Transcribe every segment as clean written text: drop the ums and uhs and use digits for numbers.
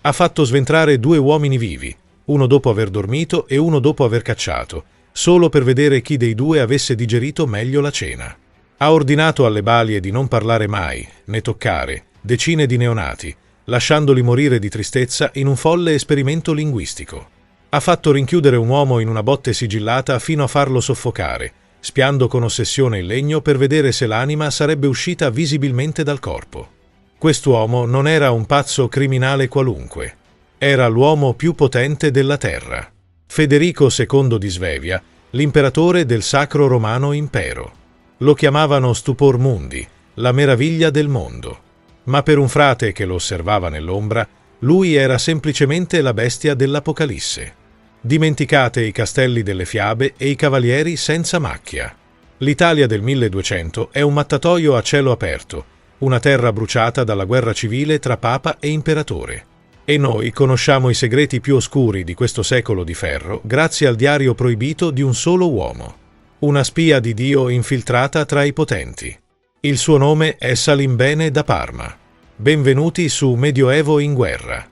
Ha fatto sventrare 2 uomini vivi, uno dopo aver dormito e uno dopo aver cacciato, solo per vedere chi dei 2 avesse digerito meglio la cena. Ha ordinato alle balie di non parlare mai, né toccare, decine di neonati, lasciandoli morire di tristezza in un folle esperimento linguistico. Ha fatto rinchiudere un uomo in una botte sigillata fino a farlo soffocare, spiando con ossessione il legno per vedere se l'anima sarebbe uscita visibilmente dal corpo. Quest'uomo non era un pazzo criminale qualunque. Era l'uomo più potente della terra. Federico II di Svevia, l'imperatore del Sacro Romano Impero. Lo chiamavano Stupor Mundi, la meraviglia del mondo. Ma per un frate che lo osservava nell'ombra, lui era semplicemente la bestia dell'Apocalisse. Dimenticate i castelli delle fiabe e i cavalieri senza macchia. L'Italia del 1200 è un mattatoio a cielo aperto, una terra bruciata dalla guerra civile tra papa e imperatore. E noi conosciamo i segreti più oscuri di questo secolo di ferro grazie al diario proibito di un solo uomo. Una spia di Dio infiltrata tra i potenti. Il suo nome è Salimbene da Parma. Benvenuti su Medioevo in guerra.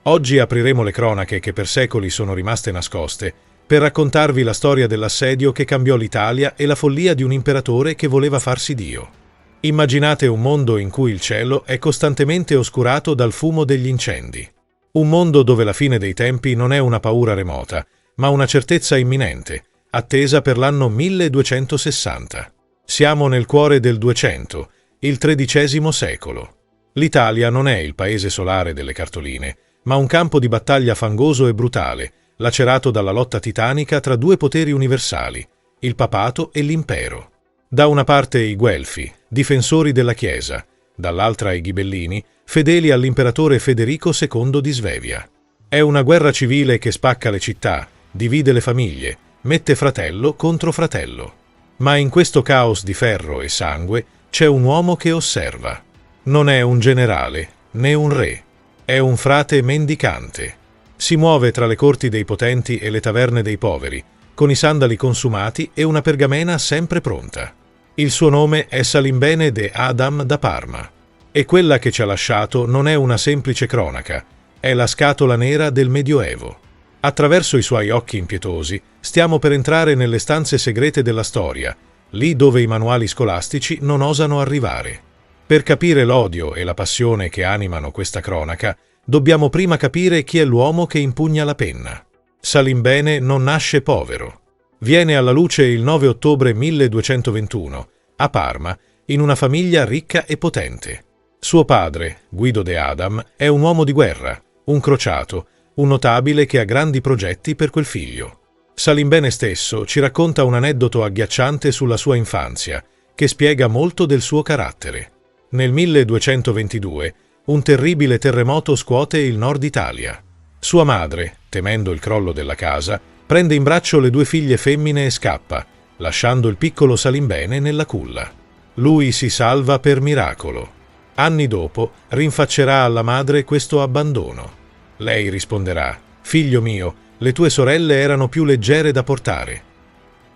Oggi apriremo le cronache che per secoli sono rimaste nascoste, per raccontarvi la storia dell'assedio che cambiò l'Italia e la follia di un imperatore che voleva farsi Dio. Immaginate un mondo in cui il cielo è costantemente oscurato dal fumo degli incendi. Un mondo dove la fine dei tempi non è una paura remota, ma una certezza imminente, attesa per l'anno 1260. Siamo nel cuore del 200, il XIII secolo. L'Italia non è il paese solare delle cartoline, ma un campo di battaglia fangoso e brutale, lacerato dalla lotta titanica tra 2 poteri universali, il papato e l'impero. Da una parte i Guelfi, difensori della Chiesa, dall'altra i Ghibellini, fedeli all'imperatore Federico II di Svevia. È una guerra civile che spacca le città, divide le famiglie, mette fratello contro fratello. Ma in questo caos di ferro e sangue c'è un uomo che osserva. Non è un generale, né un re. È un frate mendicante. Si muove tra le corti dei potenti e le taverne dei poveri, con i sandali consumati e una pergamena sempre pronta. Il suo nome è Salimbene de Adam da Parma. E quella che ci ha lasciato non è una semplice cronaca, è la scatola nera del Medioevo. Attraverso i suoi occhi impietosi stiamo per entrare nelle stanze segrete della storia, lì dove i manuali scolastici non osano arrivare. Per capire l'odio e la passione che animano questa cronaca, dobbiamo prima capire chi è l'uomo che impugna la penna. Salimbene non nasce povero. Viene alla luce il 9 ottobre 1221, a Parma, in una famiglia ricca e potente. Suo padre, Guido de Adam, è un uomo di guerra, un crociato, un notabile che ha grandi progetti per quel figlio. Salimbene stesso ci racconta un aneddoto agghiacciante sulla sua infanzia, che spiega molto del suo carattere. Nel 1222, un terribile terremoto scuote il nord Italia. Sua madre, temendo il crollo della casa, prende in braccio le 2 figlie femmine e scappa, lasciando il piccolo Salimbene nella culla. Lui si salva per miracolo. Anni dopo rinfaccerà alla madre questo abbandono. Lei risponderà: «Figlio mio, le tue sorelle erano più leggere da portare».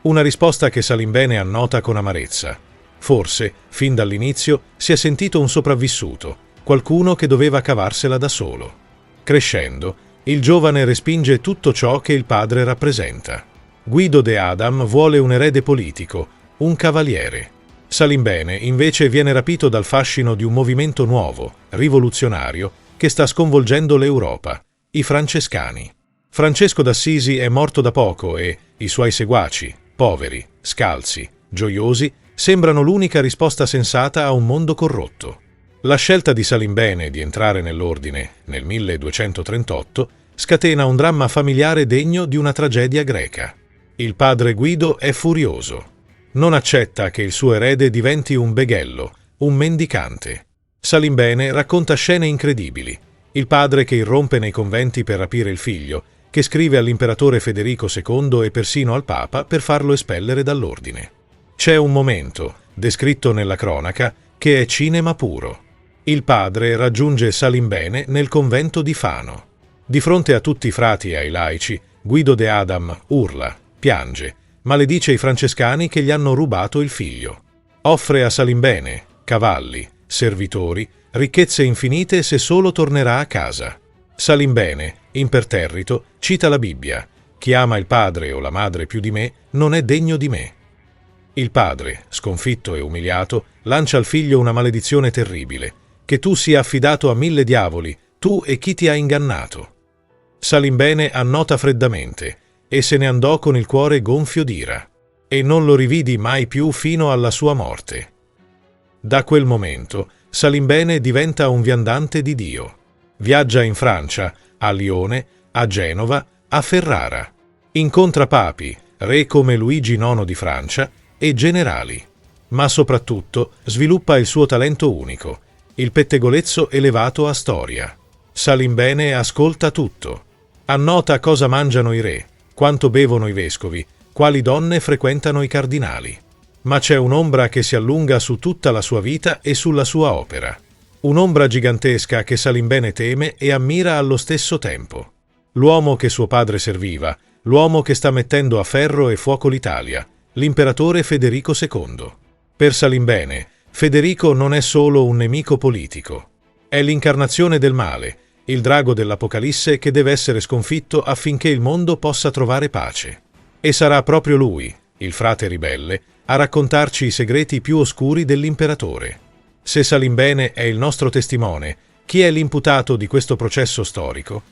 Una risposta che Salimbene annota con amarezza. Forse, fin dall'inizio, si è sentito un sopravvissuto, qualcuno che doveva cavarsela da solo. Crescendo, il giovane respinge tutto ciò che il padre rappresenta. Guido de Adam vuole un erede politico, un cavaliere. Salimbene invece viene rapito dal fascino di un movimento nuovo, rivoluzionario, che sta sconvolgendo l'Europa, i Francescani. Francesco d'Assisi è morto da poco e i suoi seguaci, poveri, scalzi, gioiosi, sembrano l'unica risposta sensata a un mondo corrotto. La scelta di Salimbene di entrare nell'ordine, nel 1238, scatena un dramma familiare degno di una tragedia greca. Il padre Guido è furioso. Non accetta che il suo erede diventi un beghello, un mendicante. Salimbene racconta scene incredibili. Il padre che irrompe nei conventi per rapire il figlio, che scrive all'imperatore Federico II e persino al Papa per farlo espellere dall'ordine. C'è un momento, descritto nella cronaca, che è cinema puro. Il padre raggiunge Salimbene nel convento di Fano. Di fronte a tutti i frati e ai laici, Guido de Adam urla, piange, maledice i francescani che gli hanno rubato il figlio. Offre a Salimbene cavalli, servitori, ricchezze infinite se solo tornerà a casa. Salimbene, imperterrito, cita la Bibbia: chi ama il padre o la madre più di me non è degno di me. Il padre, sconfitto e umiliato, lancia al figlio una maledizione terribile: che tu sia affidato a 1000 diavoli, tu e chi ti ha ingannato. Salimbene annota freddamente e se ne andò con il cuore gonfio d'ira, e non lo rividi mai più fino alla sua morte. Da quel momento Salimbene diventa un viandante di Dio. Viaggia in Francia, a Lione, a Genova, a Ferrara. Incontra papi, re come Luigi IX di Francia e generali. Ma soprattutto sviluppa il suo talento unico, il pettegolezzo elevato a storia. Salimbene ascolta tutto. Annota cosa mangiano i re, quanto bevono i vescovi, quali donne frequentano i cardinali. Ma c'è un'ombra che si allunga su tutta la sua vita e sulla sua opera. Un'ombra gigantesca che Salimbene teme e ammira allo stesso tempo. L'uomo che suo padre serviva, l'uomo che sta mettendo a ferro e fuoco l'Italia, l'imperatore Federico II. Per Salimbene, Federico non è solo un nemico politico. È l'incarnazione del male, il drago dell'Apocalisse che deve essere sconfitto affinché il mondo possa trovare pace. E sarà proprio lui, il frate ribelle, a raccontarci i segreti più oscuri dell'imperatore. Se Salimbene è il nostro testimone, chi è l'imputato di questo processo storico?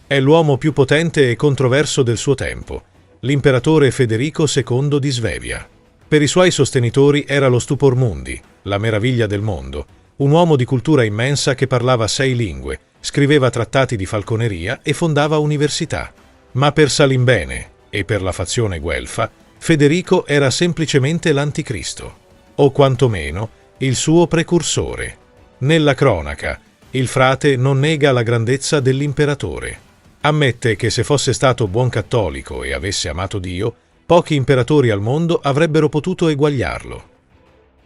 È l'uomo più potente e controverso del suo tempo, l'imperatore Federico II di Svevia. Per i suoi sostenitori era lo stupor mundi, la meraviglia del mondo, un uomo di cultura immensa che parlava 6 lingue, scriveva trattati di falconeria e fondava università. Ma per Salimbene e per la fazione guelfa, Federico era semplicemente l'anticristo, o quantomeno il suo precursore. Nella cronaca, il frate non nega la grandezza dell'imperatore. Ammette che se fosse stato buon cattolico e avesse amato Dio, pochi imperatori al mondo avrebbero potuto eguagliarlo.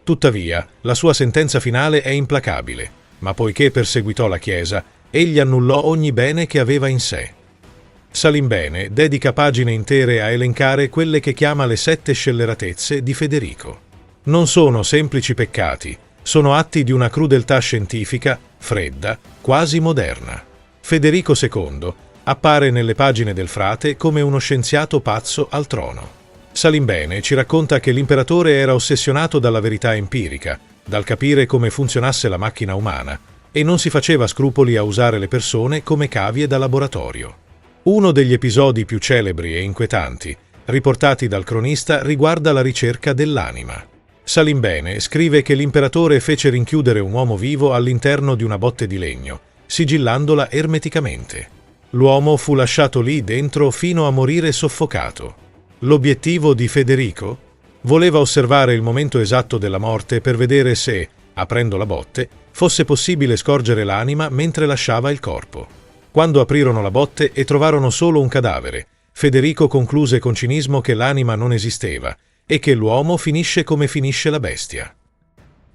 Tuttavia, la sua sentenza finale è implacabile, ma poiché perseguitò la Chiesa, egli annullò ogni bene che aveva in sé. Salimbene dedica pagine intere a elencare quelle che chiama le 7 scelleratezze di Federico. Non sono semplici peccati, sono atti di una crudeltà scientifica, fredda, quasi moderna. Federico II appare nelle pagine del frate come uno scienziato pazzo al trono. Salimbene ci racconta che l'imperatore era ossessionato dalla verità empirica, dal capire come funzionasse la macchina umana, e non si faceva scrupoli a usare le persone come cavie da laboratorio. Uno degli episodi più celebri e inquietanti, riportati dal cronista, riguarda la ricerca dell'anima. Salimbene scrive che l'imperatore fece rinchiudere un uomo vivo all'interno di una botte di legno, sigillandola ermeticamente. L'uomo fu lasciato lì dentro fino a morire soffocato. L'obiettivo di Federico? Voleva osservare il momento esatto della morte per vedere se, aprendo la botte, fosse possibile scorgere l'anima mentre lasciava il corpo. Quando aprirono la botte e trovarono solo un cadavere, Federico concluse con cinismo che l'anima non esisteva e che l'uomo finisce come finisce la bestia.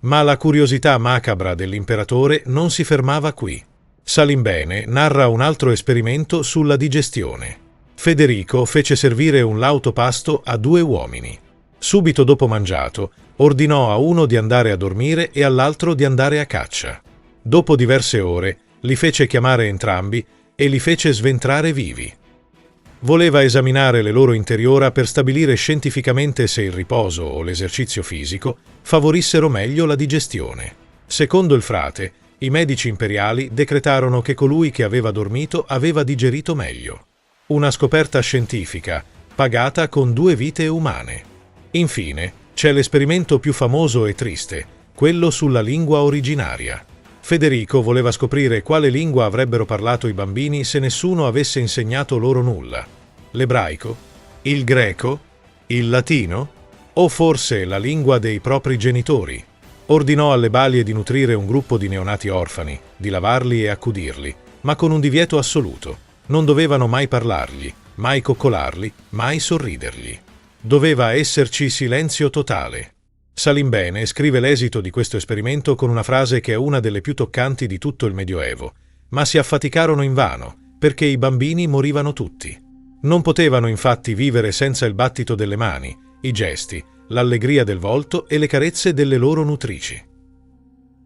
Ma la curiosità macabra dell'imperatore non si fermava qui. Salimbene narra un altro esperimento sulla digestione. Federico fece servire un lauto pasto a 2 uomini. Subito dopo mangiato, ordinò a uno di andare a dormire e all'altro di andare a caccia. Dopo diverse ore, li fece chiamare entrambi e li fece sventrare vivi. Voleva esaminare le loro interiora per stabilire scientificamente se il riposo o l'esercizio fisico favorissero meglio la digestione. Secondo il frate, i medici imperiali decretarono che colui che aveva dormito aveva digerito meglio. Una scoperta scientifica, pagata con 2 vite umane. Infine, c'è l'esperimento più famoso e triste, quello sulla lingua originaria. Federico voleva scoprire quale lingua avrebbero parlato i bambini se nessuno avesse insegnato loro nulla. L'ebraico? Il greco? Il latino? O forse la lingua dei propri genitori? Ordinò alle balie di nutrire un gruppo di neonati orfani, di lavarli e accudirli, ma con un divieto assoluto. Non dovevano mai parlargli, mai coccolarli, mai sorridergli. Doveva esserci silenzio totale. Salimbene scrive l'esito di questo esperimento con una frase che è una delle più toccanti di tutto il Medioevo: ma si affaticarono invano, perché i bambini morivano tutti. Non potevano infatti vivere senza il battito delle mani, i gesti, l'allegria del volto e le carezze delle loro nutrici.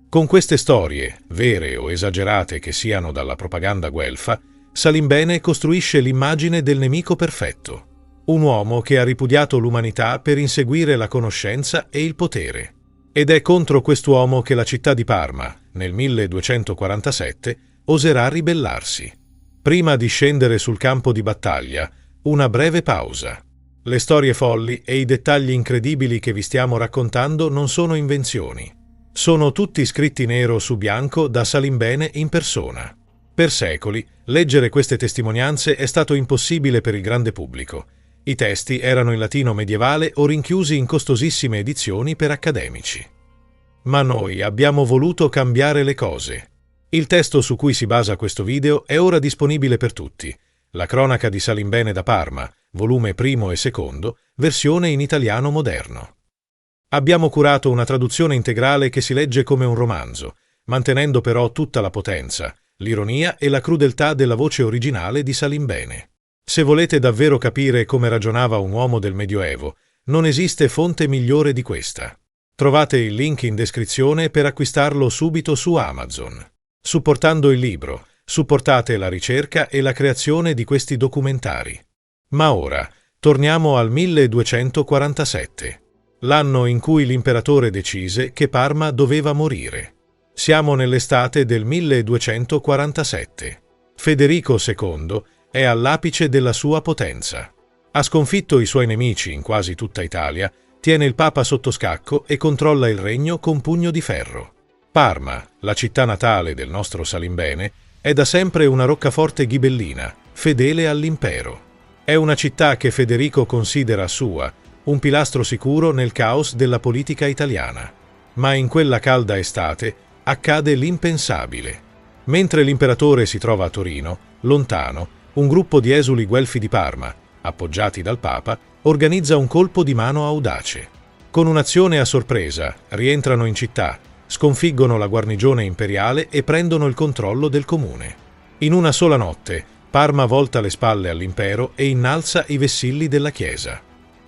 Con queste storie, vere o esagerate che siano dalla propaganda guelfa, Salimbene costruisce l'immagine del nemico perfetto, un uomo che ha ripudiato l'umanità per inseguire la conoscenza e il potere. Ed è contro quest'uomo che la città di Parma, nel 1247, oserà ribellarsi. Prima di scendere sul campo di battaglia, una breve pausa. Le storie folli e i dettagli incredibili che vi stiamo raccontando non sono invenzioni. Sono tutti scritti nero su bianco da Salimbene in persona. Per secoli, leggere queste testimonianze è stato impossibile per il grande pubblico. I testi erano in latino medievale o rinchiusi in costosissime edizioni per accademici. Ma noi abbiamo voluto cambiare le cose. Il testo su cui si basa questo video è ora disponibile per tutti. La cronaca di Salimbene da Parma, volume primo e secondo, versione in italiano moderno. Abbiamo curato una traduzione integrale che si legge come un romanzo, mantenendo però tutta la potenza, l'ironia e la crudeltà della voce originale di Salimbene. Se volete davvero capire come ragionava un uomo del Medioevo, non esiste fonte migliore di questa. Trovate il link in descrizione per acquistarlo subito su Amazon. Supportando il libro, supportate la ricerca e la creazione di questi documentari. Ma ora, torniamo al 1247, l'anno in cui l'imperatore decise che Parma doveva morire. Siamo nell'estate del 1247. Federico II è all'apice della sua potenza. Ha sconfitto i suoi nemici in quasi tutta Italia, tiene il Papa sotto scacco e controlla il regno con pugno di ferro. Parma, la città natale del nostro Salimbene, è da sempre una roccaforte ghibellina, fedele all'impero. È una città che Federico considera sua, un pilastro sicuro nel caos della politica italiana. Ma in quella calda estate accade l'impensabile. Mentre l'imperatore si trova a Torino, lontano, un gruppo di esuli guelfi di Parma, appoggiati dal Papa, organizza un colpo di mano audace. Con un'azione a sorpresa, rientrano in città, sconfiggono la guarnigione imperiale e prendono il controllo del comune. In una sola notte, Parma volta le spalle all'impero e innalza i vessilli della Chiesa.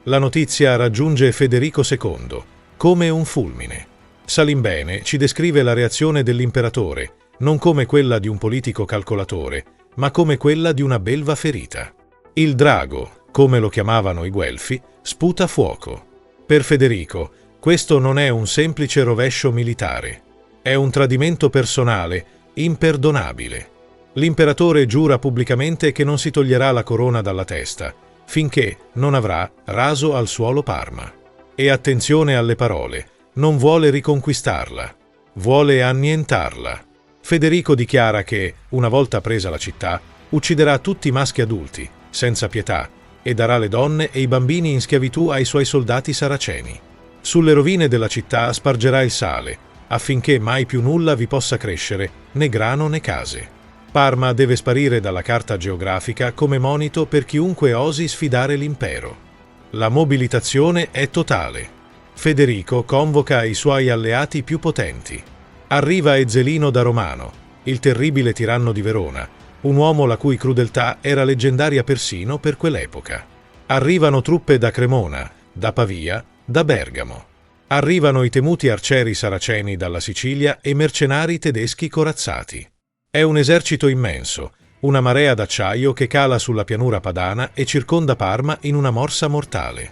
La notizia raggiunge Federico II, come un fulmine. Salimbene ci descrive la reazione dell'imperatore, non come quella di un politico calcolatore, ma come quella di una belva ferita. Il drago, come lo chiamavano i guelfi, sputa fuoco. Per Federico, questo non è un semplice rovescio militare. È un tradimento personale, imperdonabile. L'imperatore giura pubblicamente che non si toglierà la corona dalla testa, finché non avrà raso al suolo Parma. E attenzione alle parole, non vuole riconquistarla, vuole annientarla. Federico dichiara che, una volta presa la città, ucciderà tutti i maschi adulti, senza pietà, e darà le donne e i bambini in schiavitù ai suoi soldati saraceni. Sulle rovine della città spargerà il sale, affinché mai più nulla vi possa crescere, né grano né case. Parma deve sparire dalla carta geografica come monito per chiunque osi sfidare l'impero. La mobilitazione è totale. Federico convoca i suoi alleati più potenti. Arriva Ezzelino da Romano, il terribile tiranno di Verona, un uomo la cui crudeltà era leggendaria persino per quell'epoca. Arrivano truppe da Cremona, da Pavia, da Bergamo. Arrivano i temuti arcieri saraceni dalla Sicilia e mercenari tedeschi corazzati. È un esercito immenso, una marea d'acciaio che cala sulla pianura padana e circonda Parma in una morsa mortale.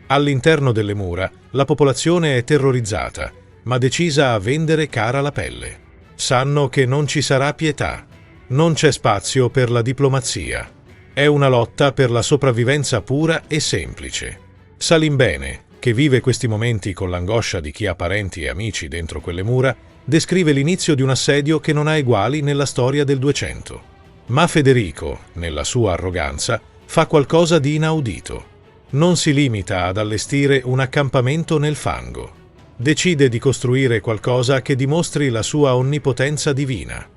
All'interno delle mura, la popolazione è terrorizzata, ma decisa a vendere cara la pelle. Sanno che non ci sarà pietà. Non c'è spazio per la diplomazia. È una lotta per la sopravvivenza pura e semplice. Salimbene, che vive questi momenti con l'angoscia di chi ha parenti e amici dentro quelle mura, descrive l'inizio di un assedio che non ha eguali nella storia del 200. Ma Federico, nella sua arroganza, fa qualcosa di inaudito. Non si limita ad allestire un accampamento nel fango. Decide di costruire qualcosa che dimostri la sua onnipotenza divina.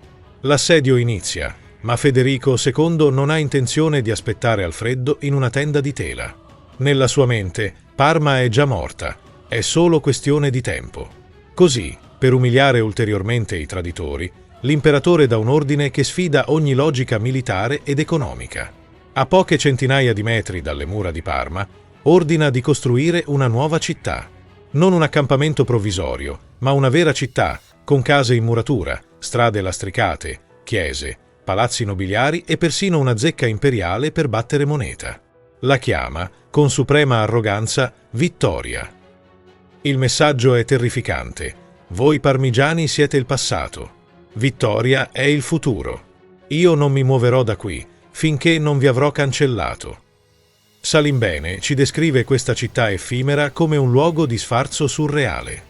L'assedio inizia, ma Federico II non ha intenzione di aspettare al freddo in una tenda di tela. Nella sua mente, Parma è già morta, è solo questione di tempo. Così, per umiliare ulteriormente i traditori, l'imperatore dà un ordine che sfida ogni logica militare ed economica. A poche centinaia di metri dalle mura di Parma, ordina di costruire una nuova città. Non un accampamento provvisorio, ma una vera città, con case in muratura, strade lastricate, chiese, palazzi nobiliari e persino una zecca imperiale per battere moneta. La chiama, con suprema arroganza, Vittoria. Il messaggio è terrificante. Voi parmigiani siete il passato. Vittoria è il futuro. Io non mi muoverò da qui, finché non vi avrò cancellato. Salimbene ci descrive questa città effimera come un luogo di sfarzo surreale.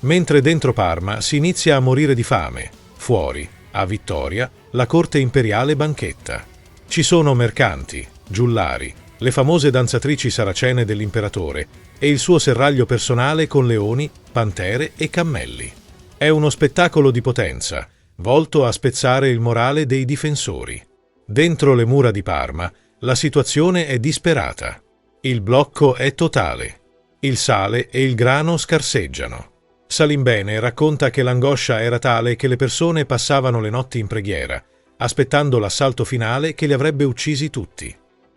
Mentre dentro Parma si inizia a morire di fame, fuori, a Vittoria, la corte imperiale banchetta. Ci sono mercanti, giullari, le famose danzatrici saracene dell'imperatore e il suo serraglio personale con leoni, pantere e cammelli. È uno spettacolo di potenza, volto a spezzare il morale dei difensori. Dentro le mura di Parma, la situazione è disperata. Il blocco è totale. Il sale e il grano scarseggiano. Salimbene racconta che l'angoscia era tale che le persone passavano le notti in preghiera, aspettando l'assalto finale che li avrebbe uccisi tutti.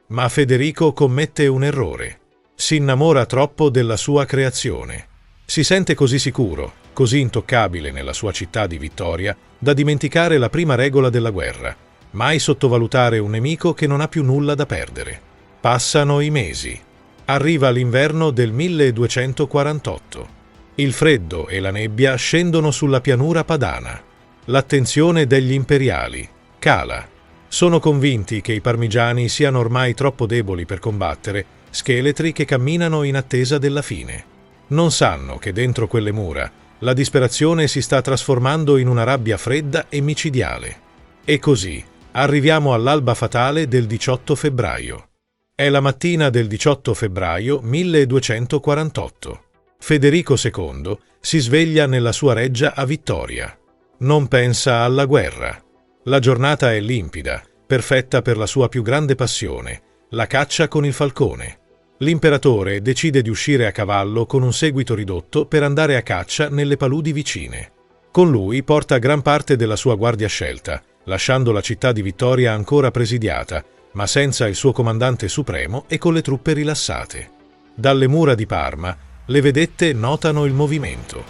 Ma Federico commette un errore. Si innamora troppo della sua creazione. Si sente così sicuro, così intoccabile nella sua città di Vittoria, da dimenticare la prima regola della guerra: mai sottovalutare un nemico che non ha più nulla da perdere. Passano i mesi. Arriva l'inverno del 1248. Il freddo e la nebbia scendono sulla pianura padana. L'attenzione degli imperiali cala. Sono convinti che i parmigiani siano ormai troppo deboli per combattere, scheletri che camminano in attesa della fine. Non sanno che dentro quelle mura la disperazione si sta trasformando in una rabbia fredda e micidiale. E così arriviamo all'alba fatale del 18 febbraio. È la mattina del 18 febbraio 1248. Federico II si sveglia nella sua reggia a Vittoria. Non pensa alla guerra. La giornata è limpida, perfetta per la sua più grande passione, la caccia con il falcone. L'imperatore decide di uscire a cavallo con un seguito ridotto per andare a caccia nelle paludi vicine. Con lui porta gran parte della sua guardia scelta, lasciando la città di Vittoria ancora presidiata, ma senza il suo comandante supremo e con le truppe rilassate. Dalle mura di Parma, le vedette notano il movimento.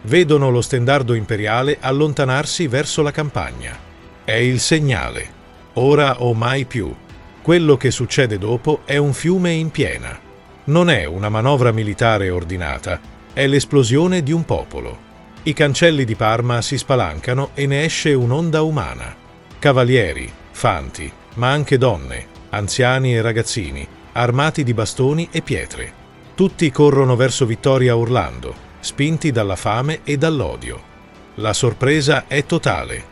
Vedono lo stendardo imperiale allontanarsi verso la campagna. È il segnale. Ora o mai più. Quello che succede dopo è un fiume in piena. Non è una manovra militare ordinata, è l'esplosione di un popolo. I cancelli di Parma si spalancano e ne esce un'onda umana. Cavalieri, fanti, ma anche donne, anziani e ragazzini, armati di bastoni e pietre. Tutti corrono verso Vittoria urlando, spinti dalla fame e dall'odio. La sorpresa è totale.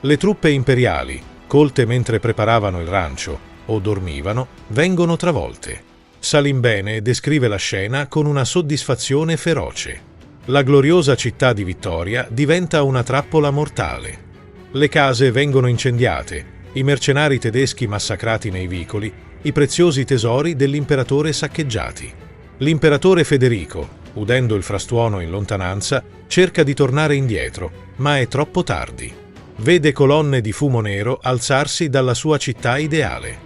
Le truppe imperiali, colte mentre preparavano il rancio o dormivano, vengono travolte. Salimbene descrive la scena con una soddisfazione feroce. La gloriosa città di Vittoria diventa una trappola mortale. Le case vengono incendiate, i mercenari tedeschi massacrati nei vicoli, i preziosi tesori dell'imperatore saccheggiati. L'imperatore Federico, udendo il frastuono in lontananza, cerca di tornare indietro, ma è troppo tardi. Vede colonne di fumo nero alzarsi dalla sua città ideale.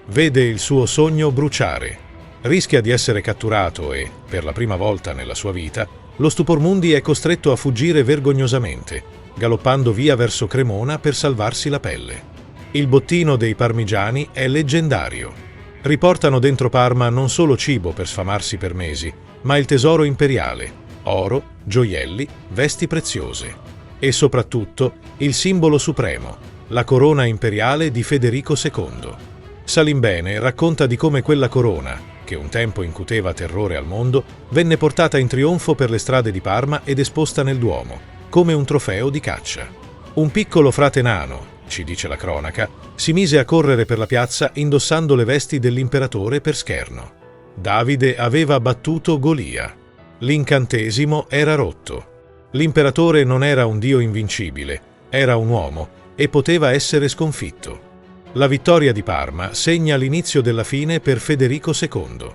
Vede il suo sogno bruciare. Rischia di essere catturato e, per la prima volta nella sua vita, lo Stupor-Mundi è costretto a fuggire vergognosamente, galoppando via verso Cremona per salvarsi la pelle. Il bottino dei parmigiani è leggendario. Riportano dentro Parma non solo cibo per sfamarsi per mesi, ma il tesoro imperiale, oro, gioielli, vesti preziose. E soprattutto il simbolo supremo, la corona imperiale di Federico II. Salimbene racconta di come quella corona, che un tempo incuteva terrore al mondo, venne portata in trionfo per le strade di Parma ed esposta nel Duomo, come un trofeo di caccia. Un piccolo frate nano, ci dice la cronaca, si mise a correre per la piazza indossando le vesti dell'imperatore per scherno. Davide aveva battuto Golia. L'incantesimo era rotto. L'imperatore non era un dio invincibile, era un uomo e poteva essere sconfitto. La vittoria di Parma segna l'inizio della fine per Federico II.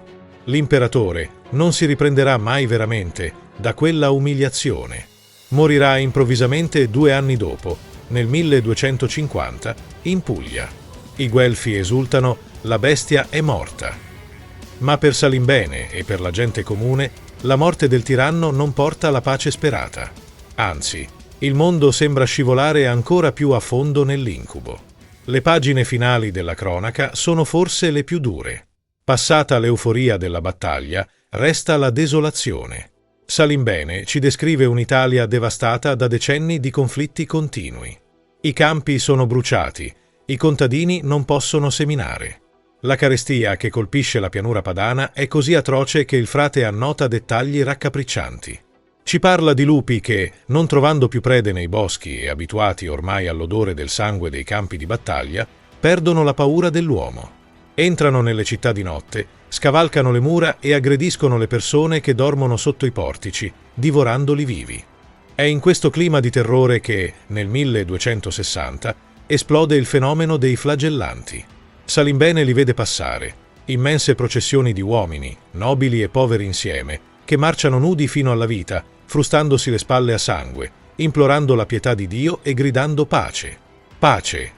L'imperatore non si riprenderà mai veramente da quella umiliazione. Morirà improvvisamente 2 anni dopo, nel 1250, in Puglia. I guelfi esultano, la bestia è morta. Ma per Salimbene e per la gente comune, la morte del tiranno non porta la pace sperata. Anzi, Il mondo sembra scivolare ancora più a fondo nell'incubo. Le pagine finali della cronaca sono forse le più dure. Passata l'euforia della battaglia, resta la desolazione. Salimbene ci descrive un'Italia devastata da decenni di conflitti continui. I campi sono bruciati, i contadini non possono seminare. La carestia che colpisce la pianura padana è così atroce che il frate annota dettagli raccapriccianti. Ci parla di lupi che, non trovando più prede nei boschi e abituati ormai all'odore del sangue dei campi di battaglia, perdono la paura dell'uomo. Entrano nelle città di notte, scavalcano le mura e aggrediscono le persone che dormono sotto i portici, divorandoli vivi. È in questo clima di terrore che, nel 1260, esplode il fenomeno dei flagellanti. Salimbene li vede passare, immense processioni di uomini, nobili e poveri insieme, che marciano nudi fino alla vita, frustandosi le spalle a sangue, implorando la pietà di Dio e gridando pace. Pace.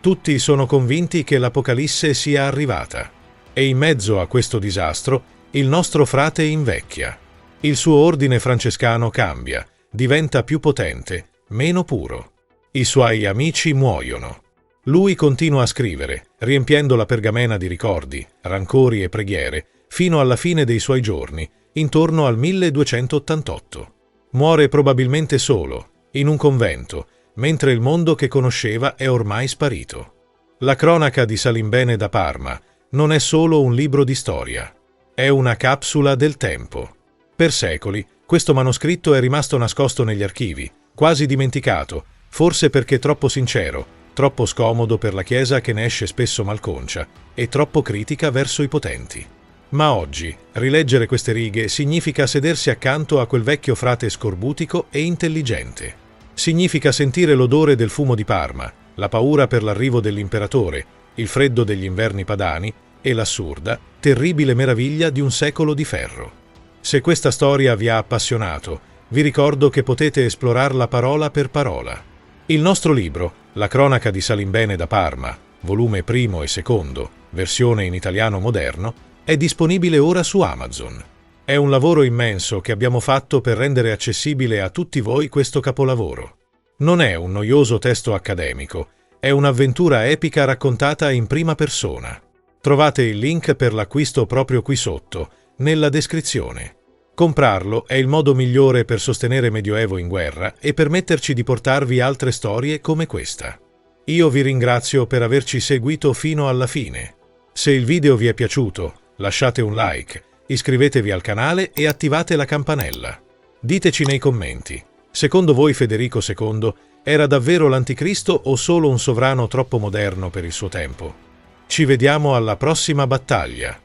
Tutti sono convinti che l'Apocalisse sia arrivata. E in mezzo a questo disastro, il nostro frate invecchia. Il suo ordine francescano cambia, diventa più potente, meno puro. I suoi amici muoiono. Lui continua a scrivere, riempiendo la pergamena di ricordi, rancori e preghiere, fino alla fine dei suoi giorni, intorno al 1288. Muore probabilmente solo, in un convento, mentre il mondo che conosceva è ormai sparito. La cronaca di Salimbene da Parma non è solo un libro di storia, è una capsula del tempo. Per secoli, questo manoscritto è rimasto nascosto negli archivi, quasi dimenticato, forse perché troppo sincero, troppo scomodo per la Chiesa che ne esce spesso malconcia e troppo critica verso i potenti. Ma oggi, rileggere queste righe significa sedersi accanto a quel vecchio frate scorbutico e intelligente. Significa sentire l'odore del fumo di Parma, la paura per l'arrivo dell'imperatore, il freddo degli inverni padani e l'assurda, terribile meraviglia di un secolo di ferro. Se questa storia vi ha appassionato, vi ricordo che potete esplorarla parola per parola. Il nostro libro, La cronaca di Salimbene da Parma, volume primo e secondo, versione in italiano moderno, è disponibile ora su Amazon. È un lavoro immenso che abbiamo fatto per rendere accessibile a tutti voi questo capolavoro. Non è un noioso testo accademico, è un'avventura epica raccontata in prima persona. Trovate il link per l'acquisto proprio qui sotto, nella descrizione. Comprarlo è il modo migliore per sostenere Medioevo in guerra e permetterci di portarvi altre storie come questa. Io vi ringrazio per averci seguito fino alla fine. Se il video vi è piaciuto, lasciate un like, iscrivetevi al canale e attivate la campanella. Diteci nei commenti, secondo voi Federico II era davvero l'anticristo o solo un sovrano troppo moderno per il suo tempo? Ci vediamo alla prossima battaglia.